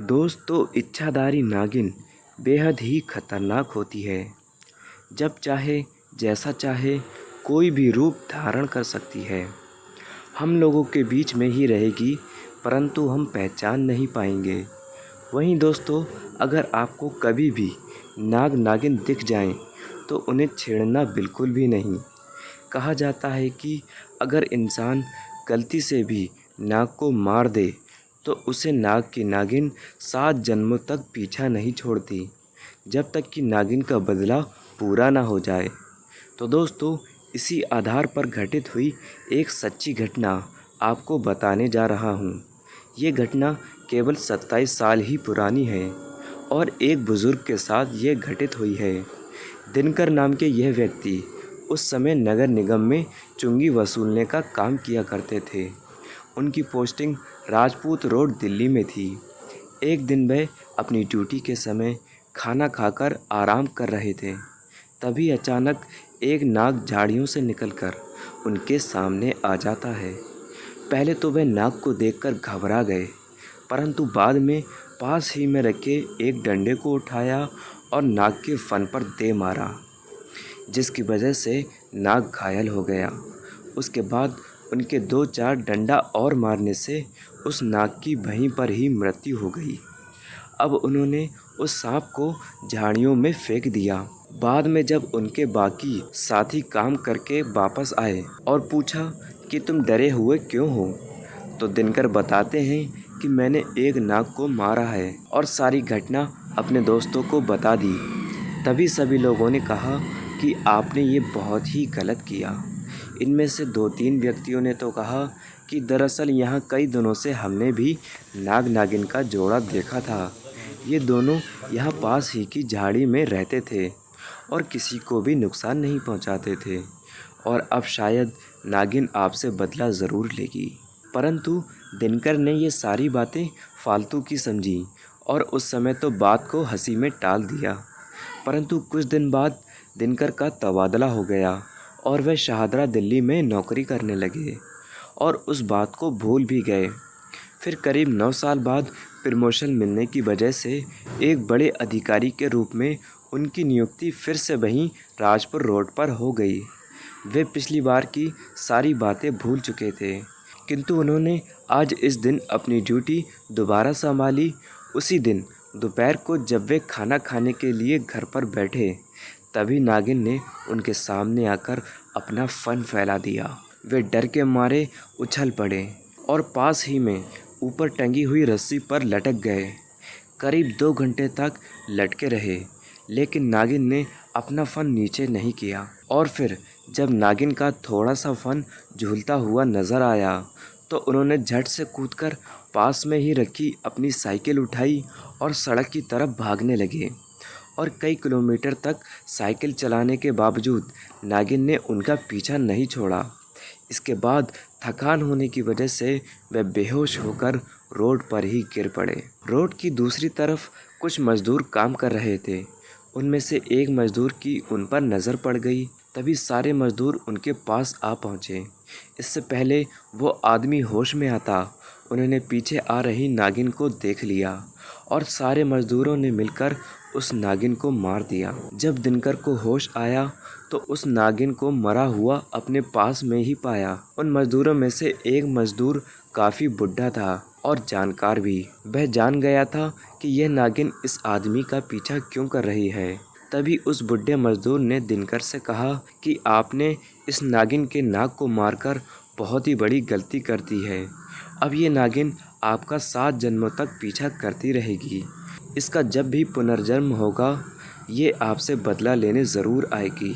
दोस्तों, इच्छाधारी नागिन बेहद ही खतरनाक होती है। जब चाहे, जैसा चाहे, कोई भी रूप धारण कर सकती है। हम लोगों के बीच में ही रहेगी, परंतु हम पहचान नहीं पाएंगे। वहीं दोस्तों, अगर आपको कभी भी नाग नागिन दिख जाएं, तो उन्हें छेड़ना बिल्कुल भी नहीं। कहा जाता है कि अगर इंसान गलती से भी नाग को मार दे, तो उसे नाग की नागिन 7 जन्मों तक पीछा नहीं छोड़ती, जब तक कि नागिन का बदला पूरा ना हो जाए। तो दोस्तों, इसी आधार पर घटित हुई एक सच्ची घटना आपको बताने जा रहा हूँ। ये घटना केवल 27 साल ही पुरानी है और एक बुज़ुर्ग के साथ ये घटित हुई है। दिनकर नाम के यह व्यक्ति उस समय नगर निगम में चुंगी वसूलने का काम किया करते थे। उनकी पोस्टिंग राजपूत रोड दिल्ली में थी। एक दिन वह अपनी ड्यूटी के समय खाना खाकर आराम कर रहे थे। तभी अचानक एक नाग झाड़ियों से निकलकर उनके सामने आ जाता है। पहले तो वह नाग को देखकर घबरा गए, परंतु बाद में पास ही में रखे एक डंडे को उठाया और नाग के फन पर दे मारा, जिसकी वजह से नाग घायल हो गया। उसके बाद उनके 2-4 डंडा और मारने से उस नाग की वहीं पर ही मृत्यु हो गई। अब उन्होंने उस सांप को झाड़ियों में फेंक दिया। बाद में जब उनके बाकी साथी काम करके वापस आए और पूछा कि तुम डरे हुए क्यों हो, तो दिनकर बताते हैं कि मैंने एक नाग को मारा है और सारी घटना अपने दोस्तों को बता दी। तभी सभी लोगों ने कहा कि आपने ये बहुत ही गलत किया। इनमें से 2-3 व्यक्तियों ने तो कहा कि दरअसल यहाँ कई दिनों से हमने भी नाग नागिन का जोड़ा देखा था। ये दोनों यहाँ पास ही की झाड़ी में रहते थे और किसी को भी नुकसान नहीं पहुँचाते थे, और अब शायद नागिन आपसे बदला ज़रूर लेगी। परंतु दिनकर ने ये सारी बातें फालतू की समझी और उस समय तो बात को हंसी में टाल दिया। परंतु कुछ दिन बाद दिनकर का तबादला हो गया और वह शाहदरा दिल्ली में नौकरी करने लगे और उस बात को भूल भी गए। फिर करीब 9 साल बाद प्रमोशन मिलने की वजह से एक बड़े अधिकारी के रूप में उनकी नियुक्ति फिर से वहीं राजपुर रोड पर हो गई। वे पिछली बार की सारी बातें भूल चुके थे, किंतु उन्होंने आज इस दिन अपनी ड्यूटी दोबारा संभाली। उसी दिन दोपहर को जब वे खाना खाने के लिए घर पर बैठे, तभी नागिन ने उनके सामने आकर अपना फन फैला दिया। वे डर के मारे उछल पड़े और पास ही में ऊपर टंगी हुई रस्सी पर लटक गए। करीब 2 घंटे तक लटके रहे, लेकिन नागिन ने अपना फन नीचे नहीं किया। और फिर जब नागिन का थोड़ा सा फन झूलता हुआ नज़र आया, तो उन्होंने झट से कूदकर पास में ही रखी अपनी साइकिल उठाई और सड़क की तरफ भागने लगे। और कई किलोमीटर तक साइकिल चलाने के बावजूद नागिन ने उनका पीछा नहीं छोड़ा। इसके बाद थकान होने की वजह से वे बेहोश होकर रोड पर ही गिर पड़े। रोड की दूसरी तरफ कुछ मजदूर काम कर रहे थे। उनमें से एक मजदूर की उन पर नज़र पड़ गई। तभी सारे मजदूर उनके पास आ पहुँचे। इससे पहले वो आदमी होश में आता, उन्होंने पीछे आ रही नागिन को देख लिया और सारे मजदूरों ने मिलकर उस नागिन को मार दिया। जब दिनकर को होश आया, तो उस नागिन को मरा हुआ अपने पास में ही पाया। उन मजदूरों में से एक मजदूर काफ़ी बुढ़ा था और जानकार भी। वह जान गया था कि यह नागिन इस आदमी का पीछा क्यों कर रही है। तभी उस बुढ़े मजदूर ने दिनकर से कहा कि आपने इस नागिन के नाक को मारकर बहुत ही बड़ी गलती कर दी है। अब ये नागिन आपका 7 जन्मों तक पीछा करती रहेगी। इसका जब भी पुनर्जन्म होगा, ये आपसे बदला लेने ज़रूर आएगी।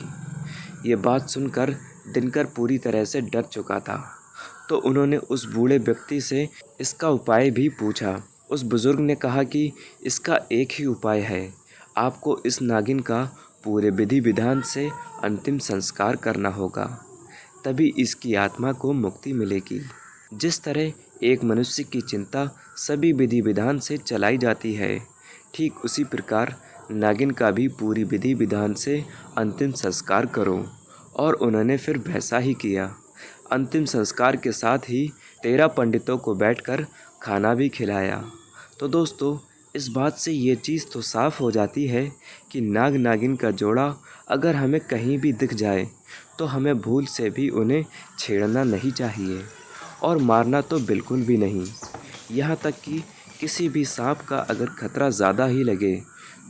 ये बात सुनकर दिनकर पूरी तरह से डर चुका था, तो उन्होंने उस बूढ़े व्यक्ति से इसका उपाय भी पूछा। उस बुज़ुर्ग ने कहा कि इसका एक ही उपाय है, आपको इस नागिन का पूरे विधि विधान से अंतिम संस्कार करना होगा, तभी इसकी आत्मा को मुक्ति मिलेगी। जिस तरह एक मनुष्य की चिंता सभी विधि विधान से चलाई जाती है, ठीक उसी प्रकार नागिन का भी पूरी विधि विधान से अंतिम संस्कार करो। और उन्होंने फिर वैसा ही किया। अंतिम संस्कार के साथ ही 13 पंडितों को बैठकर खाना भी खिलाया। तो दोस्तों, इस बात से ये चीज़ तो साफ़ हो जाती है कि नाग नागिन का जोड़ा अगर हमें कहीं भी दिख जाए तो हमें भूल से भी उन्हें छेड़ना नहीं चाहिए और मारना तो बिल्कुल भी नहीं। यहाँ तक कि किसी भी सांप का अगर खतरा ज़्यादा ही लगे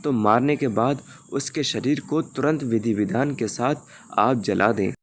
तो मारने के बाद उसके शरीर को तुरंत विधि विधान के साथ आप जला दें।